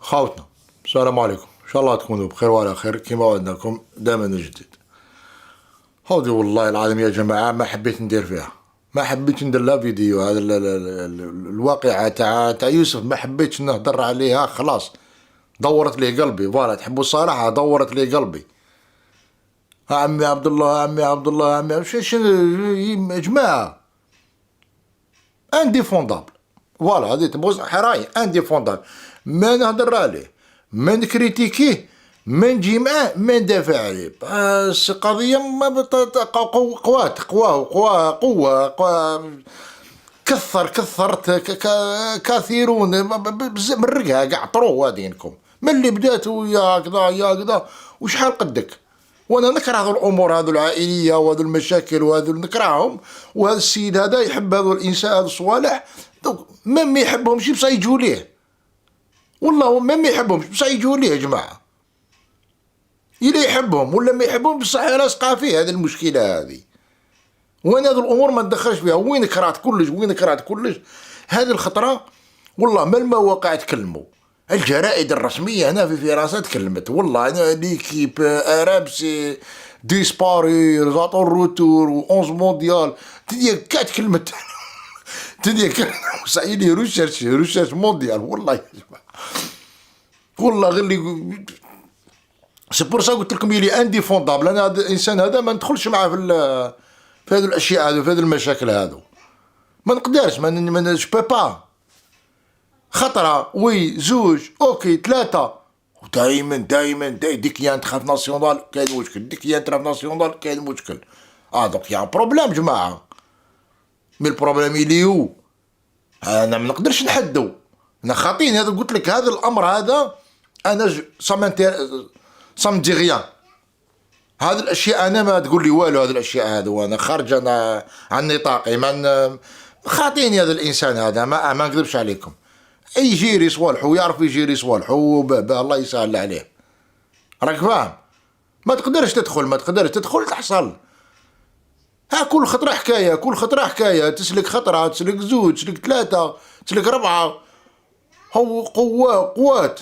خاوتنا، السلام عليكم. ان شاء الله تكونوا بخير وعلى خير كما وعدناكم دائما نجدد. هودي والله العظيم يا جماعة ما حبيت ندير فيها، ما حبيت ندير لا فيديو هذا الواقعة تاع يوسف، ما حبيتش نهضر عليها. خلاص دورت لي قلبي، فوالا تحبوا الصراحة دورت لي قلبي. عمي عبد الله، عمي عبد الله، عمي يا جماعة انديفوندابل. فوالا هذه تبوز حراي انديفوندابل، ما نهضر عليه، ما نكريتيكيه، ما نجي معاه، ما ندافع عليه. بس قضية ما قوات قوة كثرت كثيرون بزاف من الرقها قاع طرو دينكم من اللي بداتوا يا كذا يا كذا. وشحال قدك وانا نكره هذو الامور، هذو العائليه وهذو المشاكل وهذو نكرههم. وهذا السيد هذا يحب هذو الانسان هذو الصوالح، ما يحبهمش بصح يجوا ليه. والله ما يحبهمش بصح يجوا ليه يا جماعه. إلا يحبهم ولا ما يحبهم بصح لاصقه فيه هذه المشكله هذه. وانا هذو الامور ما ندخلش فيها. وين كرهت كلش، وين كرهت كلش هذه الخطره. والله ما المواقع تكلموا، الجرائد الرسميه هنا في فرنسا تكلمت. والله انا ليكيب ارابسي ديسباري زاتو روتور و 11 مونديال تدي كات كلمت تدي سعيدي روشيرش مونديال. والله يا جماعه والله غير اللي سي بور سا قلت لكم يلي انديفوندابل. انا هذا الانسان هذا ما ندخلش معاه في هذو الاشياء هذو، في هذو المشاكل هذو ما نقدرش، ما جو با. خطره وي زوج اوكي ثلاثه، ودائما ديك يان تخاف ناسيونال كاين مشكل، ديك يان تخاف ناسيونال كاين مشكل. دونك يا بروبليم جماعه. مي البروبليم اللي هو انا ما نقدرش نحدو. انا خاطيني هذا قلت لك هذا الامر هذا انا سام دي غيان. هذه الاشياء انا ما تقول لي والو. هذه الاشياء هذا وانا خارج انا عن نطاقي. من خاطيني هذا الانسان هذا ما نكذبش عليكم. يجيري صوالحو ويعرف يجيري صوالحو الله يسهل عليه. راك فاهم؟ ما تقدرش تدخل تحصل. ها كل خطرة حكاية، كل خطرة حكاية. تسلك خطرة، تسلك زوج، تسلك ثلاثة، تسلك ربعة. هو قوات.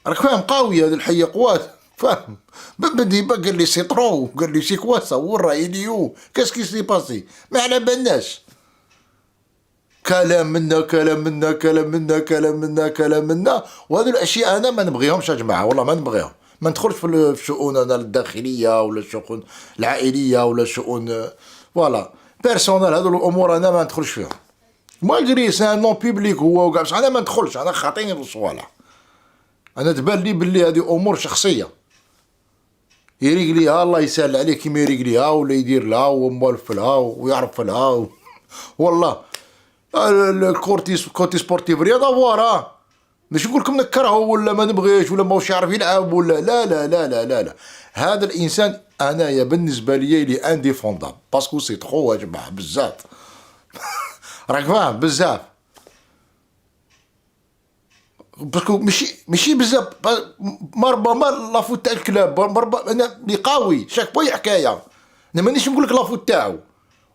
راك فاهم؟ قوية هذه الحية قوات. فاهم؟ بدي قال لي سي طرو، قال لي سي كواسا ورا إليو كاسكي سي باسي ما على بالناش. كلام منا. وهذه الاشياء انا ما نبغيهمش يا جماعه. والله ما نبغيهم. ما ندخلش في الشؤون انا الداخليه ولا الشؤون العائليه ولا الشؤون فوالا بيرسونيل. هذو الامور انا ما ندخلش فيها. مالغري سان نون بيبليك هو وكاع بصح انا ما ندخلش. انا خاطيني الصوالح. انا تبان لي باللي هذه امور شخصيه يريق ليها الله يسهل عليه كيما يريق ليها ولا يدير لها وموالف لها ويعرف لها والله الكوتي سبورتيف رياضه فوالا. مش نقول لكم نكرهه ولا ما نبغيش ولا ماهوش يعرف يلعب ولا لا. هذا الانسان انايا بالنسبه لي لي انديفوندابل باسكو سي تخو يا جماعه بزاف راك فاهم بزاف. باسكو ماشي بزاف مربما لافوت تاع الكلاب مربما انا اللي قوي شاك بوي حكايه. انا مانيش نقول لك لافوت تاعو،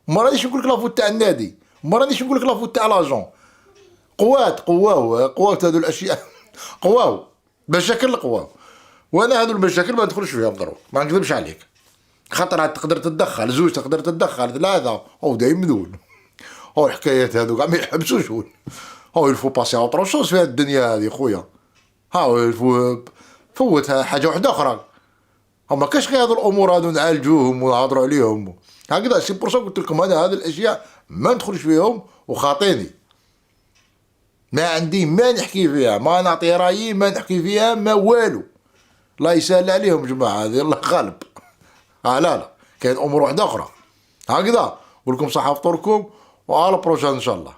ما رانيش نقول لك لافوت تاع النادي، ما رانيش نقول لك لافوت تاع لاجون. قوات هذو الاشياء قواو مشاكل قواو. وانا هذو المشاكل ما ندخلش فيهم ضروري، ما نكذبش عليك. خاطر تقدر تتدخل زوج، تقدر تتدخل ثلاثه، هو دايما ذول هو الحكايات هذو كاع ما يحبسوش. هو يلفو باسي اوتر شوز في هذه الدنيا هذه خويا. هاو يلفو فوت حاجه واحده اخرى. هما كاش غير هذو الامور هذو نعالجوهم ونهضروا عليهم هكذا. سي بورسا قلت لكم انا هذه الاشياء ما ندخلش فيهم وخاطيني. ما عندي ما نحكي فيها، ما نعطي رايي، ما نحكي فيها، ما والو. الله يسهل عليهم جماعه هذه الله غالب. لا كاين امور واحده اخرى هكذا. ولكم صحه فطوركم وعلى بروشان ان شاء الله.